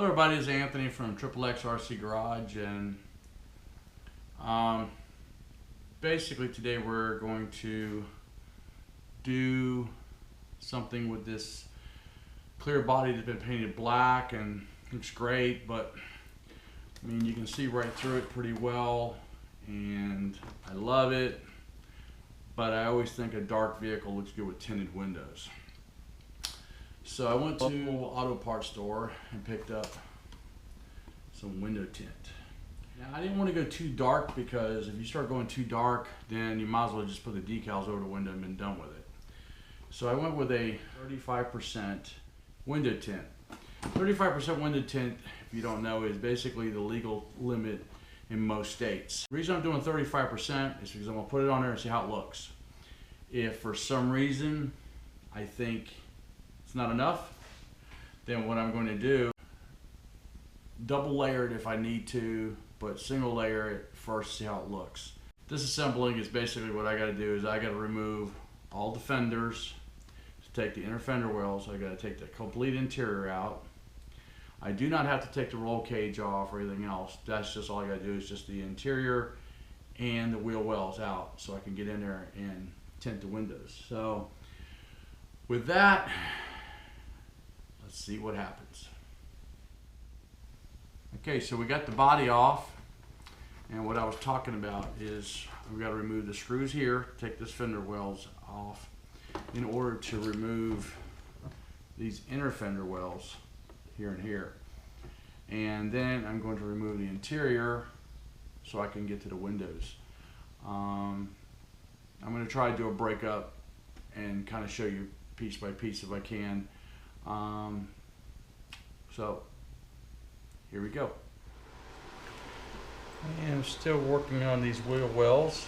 Hello everybody, it's Anthony from XXX RC Garage, and basically today we're going to do something with this clear body that's been painted black and looks great, but I mean you can see right through it pretty well and I love it, but I always think a dark vehicle looks good with tinted windows. So I went to an auto parts store and picked up some window tint. Now I didn't want to go too dark because if you start going too dark, then you might as well just put the decals over the window and been done with it. So I went with a 35% window tint. 35% window tint, if you don't know, is basically the legal limit in most states. The reason I'm doing 35% is because I'm going to put it on there and see how it looks. If for some reason I think it's not enough, then what I'm going to do, double layer it if I need to, but single layer it first, see how it looks. Disassembling is basically what I got to do is I got to remove all the fenders, to take the inner fender wells, I got to take the complete interior out. I do not have to take the roll cage off or anything else. That's just all I got to do is just the interior and the wheel wells out so I can get in there and tint the windows. So with that, let's see what happens. Okay, so we got the body off, and what I was talking about is we've got to remove the screws here, take this fender wells off in order to remove these inner fender wells here and here. And then I'm going to remove the interior so I can get to the windows. I'm going to try to do a breakup and kind of show you piece by piece if I can. So here we go. And I'm still working on these wheel wells,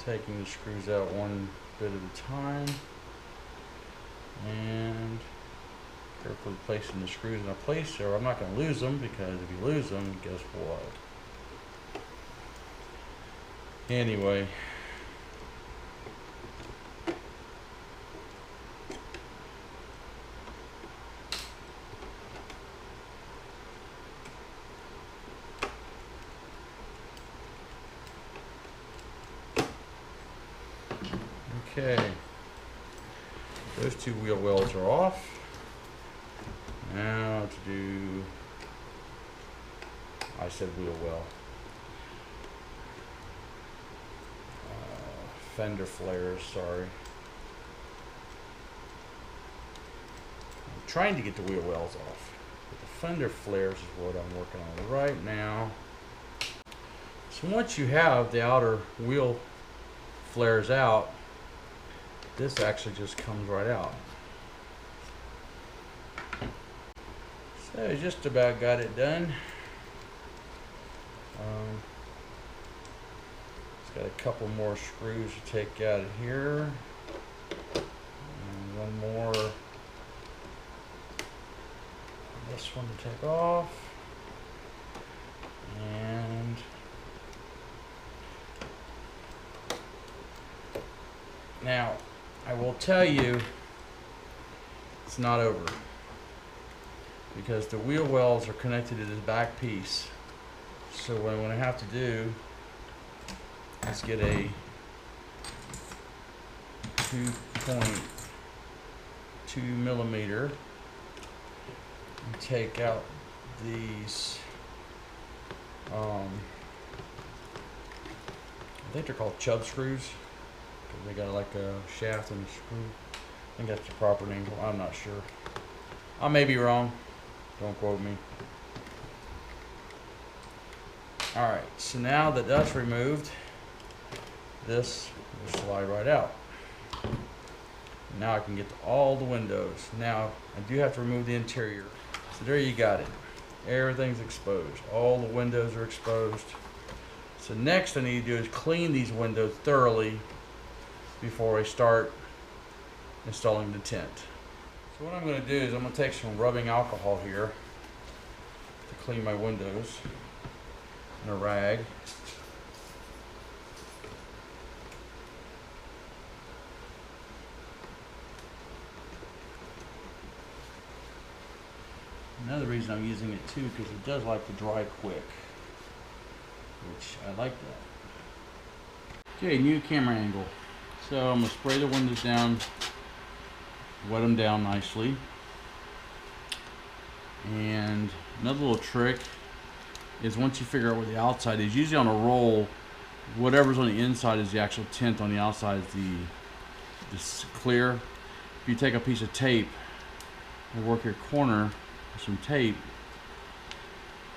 taking the screws out one bit at a time and carefully placing the screws in a place so I'm not going to lose them, because if you lose them, guess what? Anyway, okay, those two wheel wells are off. Now to do, I said wheel well, fender flares, sorry. I'm trying to get the wheel wells off, but the fender flares is what I'm working on right now. So once you have the outer wheel flares out, this actually just comes right out. So just about got it done. It's got a couple more screws to take out of here, and one more, this one to take off, and now I will tell you it's not over, because the wheel wells are connected to this back piece. So what I'm going to have to do is get a 2.2 millimeter and take out these, I think they're called chub screws, because they got like a shaft and a screw. I think that's the proper name. I'm not sure. I may be wrong. Don't quote me. Alright, so now that that's removed, this will slide right out. Now I can get to all the windows. Now I do have to remove the interior. So there you got it. Everything's exposed. All the windows are exposed. So next I need to do is clean these windows thoroughly before I start installing the tint. So what I'm going to do is I'm going to take some rubbing alcohol here to clean my windows in a rag. Now the reason I'm using it too, because it does like to dry quick, which I like that. Okay, new camera angle. So I'm gonna spray the windows down, wet them down nicely. And another little trick is once you figure out where the outside is, usually on a roll, whatever's on the inside is the actual tint, on the outside is this clear. If you take a piece of tape and work your corner with some tape,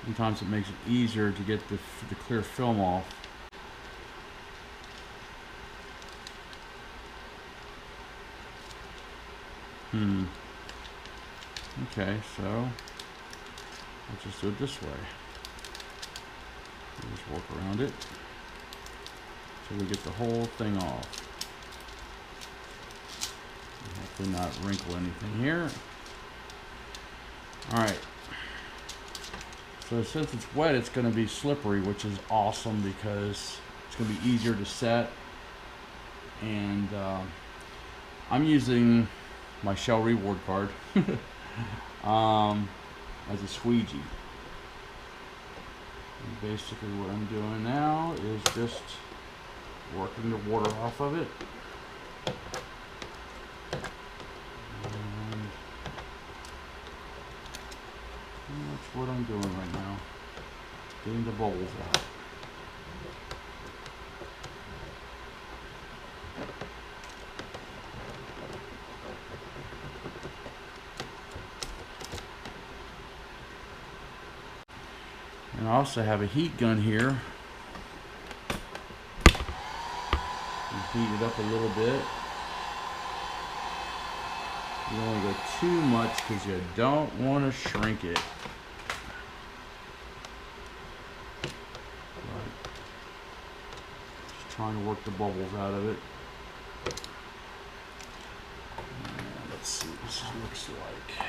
sometimes it makes it easier to get the clear film off. Okay, so let's just do it this way. We'll just work around it so we get the whole thing off. Hopefully not wrinkle anything here. Alright. So since it's wet, it's going to be slippery, which is awesome because it's going to be easier to set. And I'm using my Shell reward card as a squeegee. And basically what I'm doing now is just working the water off of it. And that's what I'm doing right now. Getting the bubbles out. And I also have a heat gun here. Heat it up a little bit. You don't want to go too much because you don't want to shrink it. But just trying to work the bubbles out of it. And let's see what this looks like.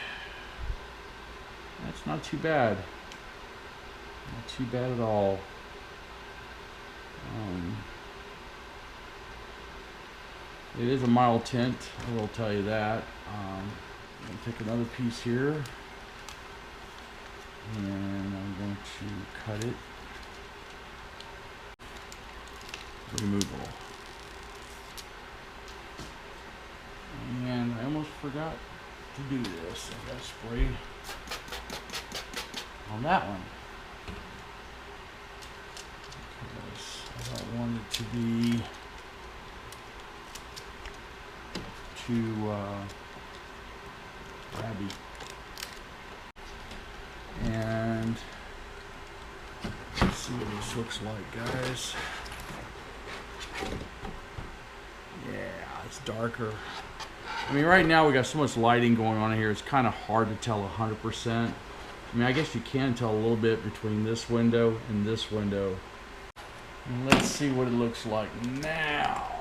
That's not too bad. Not too bad at all. It is a mild tint, I will tell you that. I'm going to take another piece here, and I'm going to cut it. Removal. And I almost forgot to do this. I got to spray on that one. Because I don't want it to be too grabby. And let's see what this looks like, guys. Yeah, it's darker. I mean, right now we got so much lighting going on here, it's kind of hard to tell 100%. I mean, I guess you can tell a little bit between this window and this window. And let's see what it looks like now.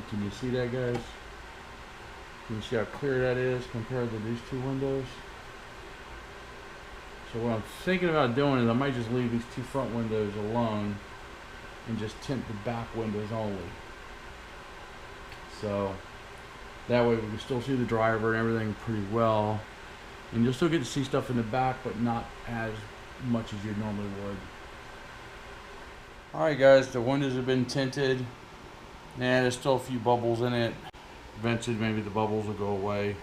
Can you see that, guys? Can you see how clear that is compared to these two windows? So what I'm thinking about doing is I might just leave these two front windows alone and just tint the back windows only. So that way we can still see the driver and everything pretty well. And you'll still get to see stuff in the back, but not as much as you normally would. Alright guys, the windows have been tinted. Yeah, there's still a few bubbles in it. Eventually maybe the bubbles will go away.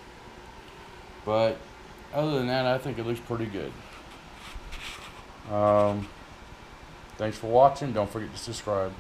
But other than that, I think it looks pretty good. Thanks for watching. Don't forget to subscribe.